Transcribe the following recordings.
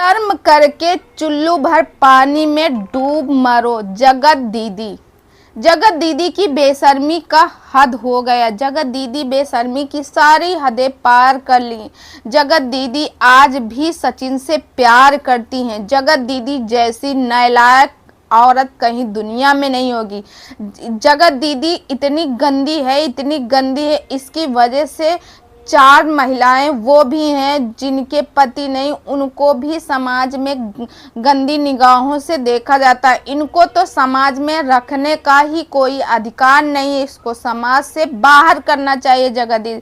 कर्म करके चुल्लू भर पानी में डूब मरो। जगत दीदी, जगत दीदी की बेशर्मी का हद हो गया। जगत दीदी बेशर्मी की सारी हदें पार कर ली। जगत दीदी आज भी सचिन से प्यार करती हैं। जगत दीदी जैसी नालायक औरत कहीं दुनिया में नहीं होगी। जगत दीदी इतनी गंदी है, इतनी गंदी है, इसकी वजह से 4 महिलाएं वो भी हैं जिनके पति नहीं, उनको भी समाज में गंदी निगाहों से देखा जाता है। इनको तो समाज में रखने का ही कोई अधिकार नहीं है, इसको समाज से बाहर करना चाहिए जगह दी।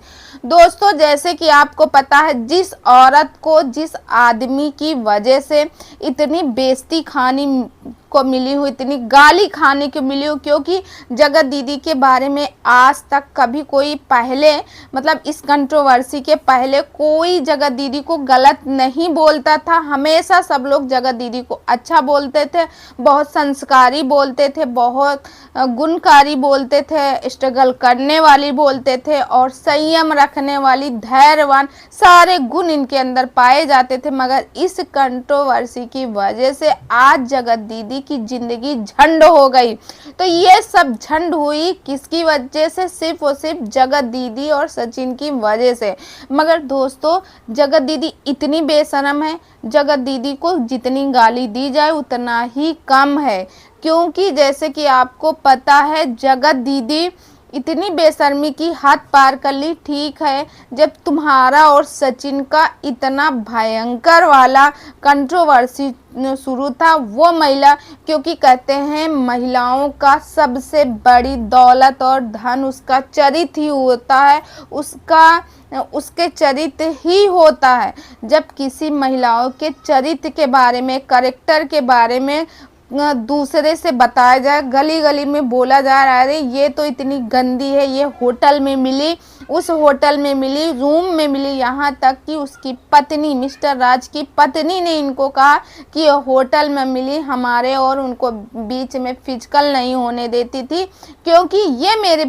दोस्तों, जैसे कि आपको पता है, जिस औरत को, जिस आदमी की वजह से इतनी बेइज्जती खानी को मिली हुई, इतनी गाली खाने को मिली हुई, क्योंकि जगत दीदी के बारे में आज तक कभी कोई पहले, मतलब इस कंट्रोवर्सी के पहले कोई जगत दीदी को गलत नहीं बोलता था। हमेशा सब लोग जगत दीदी को अच्छा बोलते थे, बहुत संस्कारी बोलते थे, बहुत गुणकारी बोलते थे, स्ट्रगल करने वाली बोलते थे और संयम रखने वाली, धैर्यवान, सारे गुण इनके अंदर पाए जाते थे। मगर इस कंट्रोवर्सी की वजह से आज जगत दीदी की जिंदगी झंड हो गई। तो ये सब झंड हुई किसकी वजह से? सिर्फ और सिर्फ जगत दीदी और सचिन की वजह से। मगर दोस्तों, जगत दीदी इतनी बेशरम है, जगत दीदी को जितनी गाली दी जाए उतना ही कम है। क्योंकि जैसे कि आपको पता है, जगत दीदी इतनी बेशर्मी की हद पार कर ली। ठीक है, जब तुम्हारा और सचिन का इतना भयंकर वाला कंट्रोवर्सी शुरू था, वो महिला, क्योंकि कहते हैं महिलाओं का सबसे बड़ी दौलत और धन उसका चरित्र ही होता है, उसके चरित्र ही होता है। जब किसी महिलाओं के चरित्र के बारे में, कैरेक्टर के बारे में दूसरे से बताया जाए, गली गली में बोला जा रहा है, अरे ये तो इतनी गंदी है, ये होटल में मिली, उस होटल में मिली, रूम में मिली, यहाँ तक कि उसकी पत्नी, मिस्टर राज की पत्नी ने इनको कहा कि ये होटल में मिली, हमारे और उनको बीच में फिजिकल नहीं होने देती थी, क्योंकि ये मेरे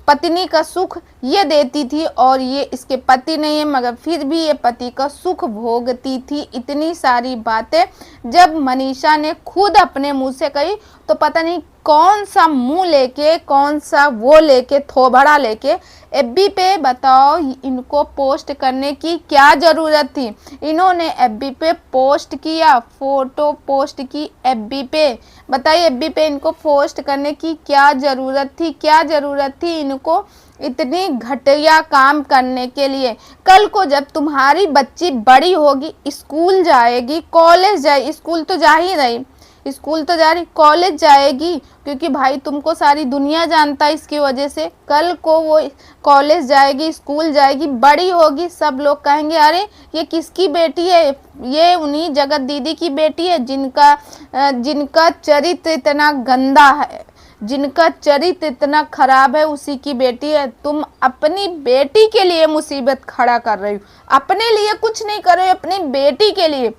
पत्नी का सुख ये देती थी और ये इसके पति नहीं है, मगर फिर भी ये पति का सुख भोगती थी। इतनी सारी बातें जब मनीषा ने खुद अपने मुंह से कही, तो पता नहीं कौन सा मुंह लेके, कौन सा वो लेके, थोबड़ा लेके एफबी पे, बताओ इनको पोस्ट करने की क्या ज़रूरत थी? इन्होंने एफबी पे पोस्ट किया, फोटो पोस्ट की एफबी पे। बताइए, एफबी पे इनको पोस्ट करने की क्या ज़रूरत थी? क्या ज़रूरत थी इनको इतनी घटिया काम करने के लिए? कल को जब तुम्हारी बच्ची बड़ी होगी, स्कूल जाएगी, कॉलेज जाएगी, स्कूल तो जा ही रही, स्कूल तो जा रही, कॉलेज जाएगी, क्योंकि भाई तुमको सारी दुनिया जानता है इसकी वजह से। कल को वो कॉलेज जाएगी, स्कूल जाएगी, बड़ी होगी, सब लोग कहेंगे अरे ये किसकी बेटी है? ये उन्हीं जगत दीदी की बेटी है जिनका चरित्र इतना गंदा है, जिनका चरित्र इतना खराब है, उसी की बेटी है। तुम अपनी बेटी के लिए मुसीबत खड़ा कर रही हो, अपने लिए कुछ नहीं कर रहे हो, अपनी बेटी के लिए।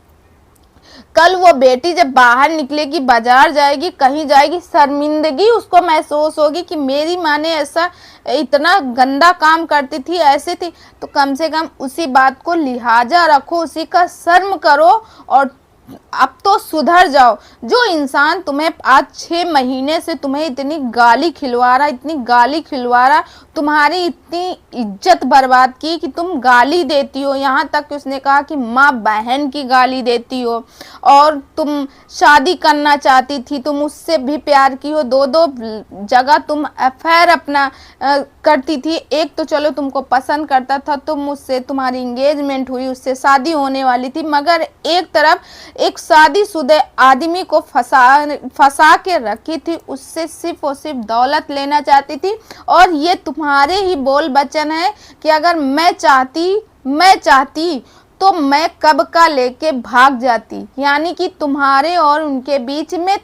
कल वो बेटी जब बाहर निकलेगी, बाजार जाएगी, कहीं जाएगी, शर्मिंदगी उसको महसूस होगी कि मेरी माँ ने ऐसा इतना गंदा काम करती थी, ऐसे थी। तो कम से कम उसी बात को लिहाजा रखो, उसी का शर्म करो और अब तो सुधर जाओ। जो इंसान तुम्हें आज 6 महीने से तुम्हें इतनी गाली खिलवा रहा, तुम्हारी इतनी इज्जत बर्बाद की कि तुम गाली देती हो, यहाँ तक कि उसने कहा कि माँ बहन की गाली देती हो, और तुम शादी करना चाहती थी, तुम उससे भी प्यार की हो, 2-2 जगह तुम अफेयर अपना करती थी। एक तो चलो तुमको पसंद करता था, तुम उससे, तुम्हारी इंगेजमेंट हुई, उससे शादी होने वाली थी, मगर एक तरफ एक शादीशुदा आदमी को फंसा के रखी थी, उससे सिर्फ और सिर्फ दौलत लेना चाहती थी। और ये तुम्हारे ही बोल बचन है कि अगर मैं चाहती तो मैं कब का लेके भाग जाती। यानी कि तुम्हारे और उनके बीच में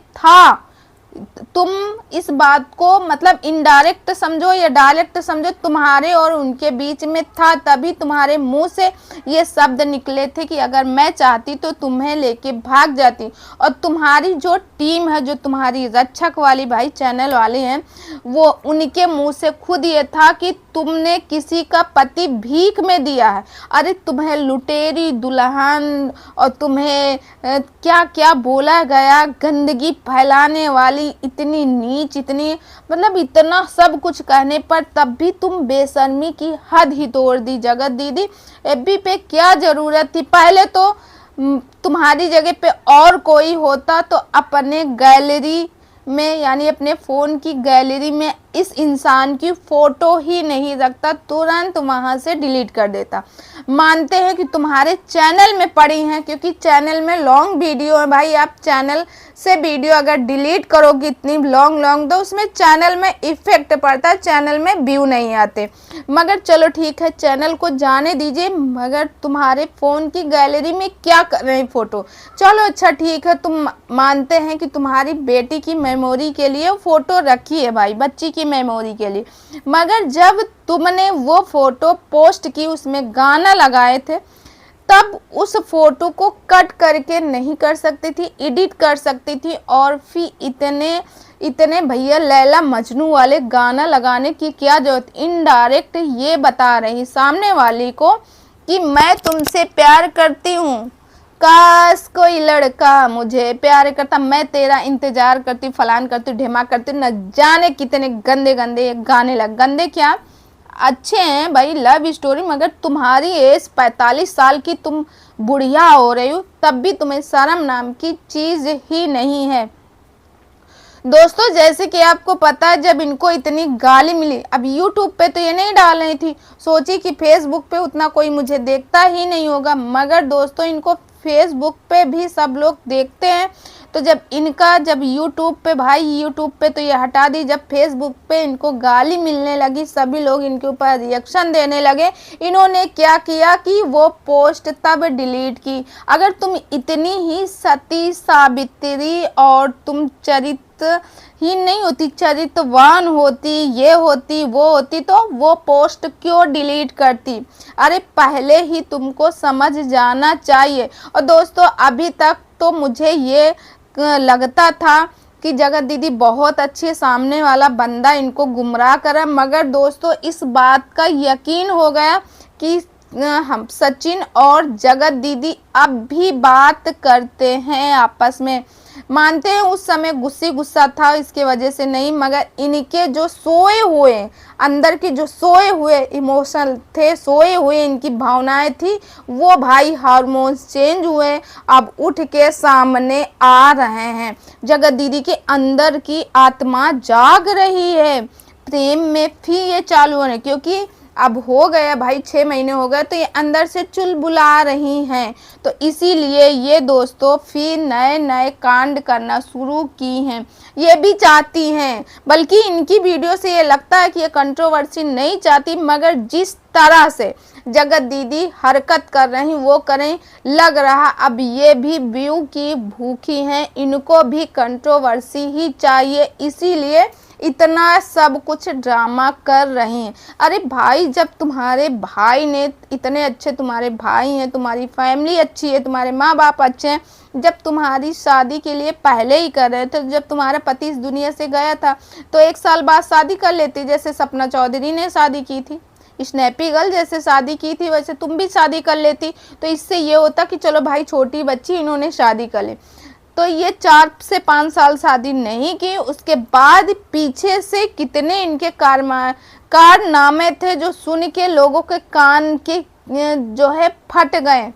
तुम इस बात को मतलब इनडायरेक्ट समझो या डायरेक्ट समझो, तुम्हारे और उनके बीच में था, तभी तुम्हारे मुंह से ये शब्द निकले थे कि अगर मैं चाहती तो तुम्हें लेके भाग जाती। और तुम्हारी जो टीम है, जो तुम्हारी रक्षक वाली भाई चैनल वाले हैं, वो उनके मुंह से खुद ये था कि तुमने किसी का पति भीख में दिया है। अरे तुम्हें लुटेरी दुल्हन और तुम्हें क्या क्या बोला गया, गंदगी फैलाने वाली, इतनी नीच, इतनी मतलब इतना सब कुछ कहने पर तब भी तुम बेशर्मी की हद ही तोड़ दी। जगत दीदी एफबी पे क्या ज़रूरत थी? पहले तो तुम्हारी जगह पे और कोई होता तो अपने गैलरी में यानी अपने फ़ोन की गैलरी में इस इंसान की फ़ोटो ही नहीं रखता, तुरंत वहाँ से डिलीट कर देता। मानते हैं कि तुम्हारे चैनल में पड़ी हैं, क्योंकि चैनल में लॉन्ग वीडियो है भाई। आप चैनल से वीडियो अगर डिलीट करोगे इतनी लॉन्ग तो उसमें चैनल में इफ़ेक्ट पड़ता है, चैनल में व्यू नहीं आते। मगर चलो ठीक है, चैनल को जाने दीजिए, मगर तुम्हारे फ़ोन की गैलरी में क्या कर रहे हैं फ़ोटो? चलो अच्छा ठीक है, तुम मानते हैं कि तुम्हारी बेटी की मेमोरी के लिए फ़ोटो रखी है भाई, बच्ची की मेमोरी के लिए। मगर जब तुमने वो फ़ोटो पोस्ट की, उसमें गाना लगाए थे, तब उस फोटो को कट करके नहीं कर सकती थी, एडिट कर सकती थी। और फिर इतने भैया लैला मजनू वाले गाना लगाने की क्या जरूरत? इनडायरेक्ट ये बता रही सामने वाली को कि मैं तुमसे प्यार करती हूँ, काश कोई लड़का मुझे प्यार करता, मैं तेरा इंतजार करती, फलान करती, ढेमा करती। न जाने कितने गंदे गंदे गाने लग, गंदे क्या अच्छे हैं भाई, लव स्टोरी। मगर तुम्हारी एज 45 साल की, तुम बुढ़िया हो रही हो, तब भी तुम्हें शर्म नाम की चीज़ ही नहीं है। दोस्तों जैसे कि आपको पता है, जब इनको इतनी गाली मिली, अब यूट्यूब पे तो ये नहीं डाल रही थी, सोची कि फेसबुक पे उतना कोई मुझे देखता ही नहीं होगा। मगर दोस्तों इनको फेसबुक पे भी सब लोग देखते हैं। तो जब यूट्यूब पे भाई, यूट्यूब पे तो ये हटा दी, जब फेसबुक पे इनको गाली मिलने लगी, सभी लोग इनके ऊपर रिएक्शन देने लगे। इन्होंने क्या किया कि वो पोस्ट तब डिलीट की। अगर तुम इतनी ही सती सावित्री और तुम चरित्र ही नहीं होती, चरित्रवान होती, ये होती वो होती, तो वो पोस्ट क्यों डिलीट करती? अरे पहले ही तुमको समझ जाना चाहिए। और दोस्तों अभी तक तो मुझे ये लगता था कि जगत दीदी बहुत अच्छे, सामने वाला बंदा इनको गुमराह करा। मगर दोस्तों इस बात का यकीन हो गया कि हम सचिन और जगत दीदी अब भी बात करते हैं आपस में। मानते हैं उस समय गुस्सा था, इसके वजह से नहीं, मगर इनके जो सोए हुए अंदर के जो सोए हुए इमोशन थे, सोए हुए इनकी भावनाएं थी, वो भाई हार्मोन्स चेंज हुए, अब उठ के सामने आ रहे हैं। जगत दीदी के अंदर की आत्मा जाग रही है, प्रेम में फिर ये चालू होने, क्योंकि अब हो गया भाई 6 महीने हो गए, तो ये अंदर से चुलबुला रही हैं। तो इसीलिए ये दोस्तों फिर नए नए कांड करना शुरू की हैं। ये भी चाहती हैं, बल्कि इनकी वीडियो से ये लगता है कि ये कंट्रोवर्सी नहीं चाहती, मगर जिस तरह से जगत दीदी हरकत कर रही वो करें, लग रहा अब ये भी व्यू की भूखी हैं, इनको भी कंट्रोवर्सी ही चाहिए, इसीलिए इतना सब कुछ ड्रामा कर रही हैं। अरे भाई, जब तुम्हारे भाई ने इतने अच्छे, तुम्हारे भाई हैं, तुम्हारी फैमिली अच्छी है, तुम्हारे माँ बाप अच्छे हैं, जब तुम्हारी शादी के लिए पहले ही कर रहे थे, जब तुम्हारा पति इस दुनिया से गया था तो 1 साल बाद शादी कर लेती, जैसे सपना चौधरी ने शादी की थी, स्नैपी गर्ल जैसे शादी की थी, वैसे तुम भी शादी कर लेती। तो इससे ये होता कि चलो भाई छोटी बच्ची, इन्होंने शादी कर ली। तो ये 4 से 5 साल शादी नहीं की, उसके बाद पीछे से कितने इनके कारनामे थे जो सुन के लोगों के कान के जो है फट गए।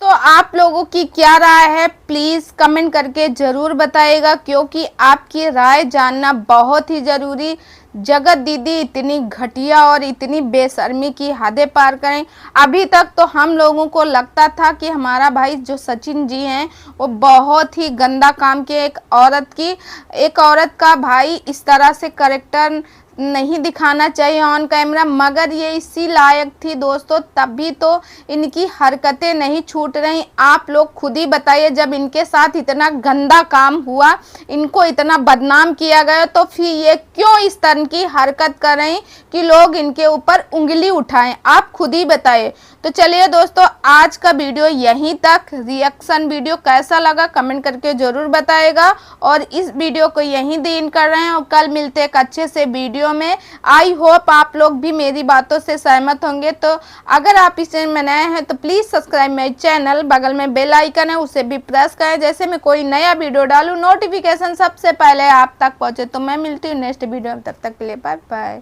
तो आप लोगों की क्या राय है, प्लीज़ कमेंट करके ज़रूर बताइएगा, क्योंकि आपकी राय जानना बहुत ही ज़रूरी। जगत दीदी इतनी घटिया और इतनी बेशर्मी की हदें पार करें। अभी तक तो हम लोगों को लगता था कि हमारा भाई जो सचिन जी हैं वो बहुत ही गंदा काम किए, एक औरत का भाई इस तरह से करेक्टर नहीं दिखाना चाहिए ऑन कैमरा, मगर ये इसी लायक थी दोस्तों, तभी तो इनकी हरकतें नहीं छूट रही। आप लोग खुद ही बताइए, जब इनके साथ इतना गंदा काम हुआ, इनको इतना बदनाम किया गया, तो फिर ये क्यों इस तरह की हरकत कर रही कि लोग इनके ऊपर उंगली उठाएं? आप खुद ही बताइए। तो चलिए दोस्तों, आज का वीडियो यहीं तक। रिएक्शन वीडियो कैसा लगा कमेंट करके ज़रूर बताएगा, और इस वीडियो को यहीं दिन कर रहे हैं, और कल मिलते हैं एक अच्छे से वीडियो में। आई होप आप लोग भी मेरी बातों से सहमत होंगे। तो अगर आप इस चैनल में नए हैं तो प्लीज़ सब्सक्राइब मेरे चैनल, बगल में बेल आइकन है उसे भी प्रेस करें, जैसे मैं कोई नया वीडियो डालूँ नोटिफिकेशन सबसे पहले आप तक पहुँचे। तो मैं मिलती हूँ नेक्स्ट वीडियो में, तब तक के लिए बाय बाय।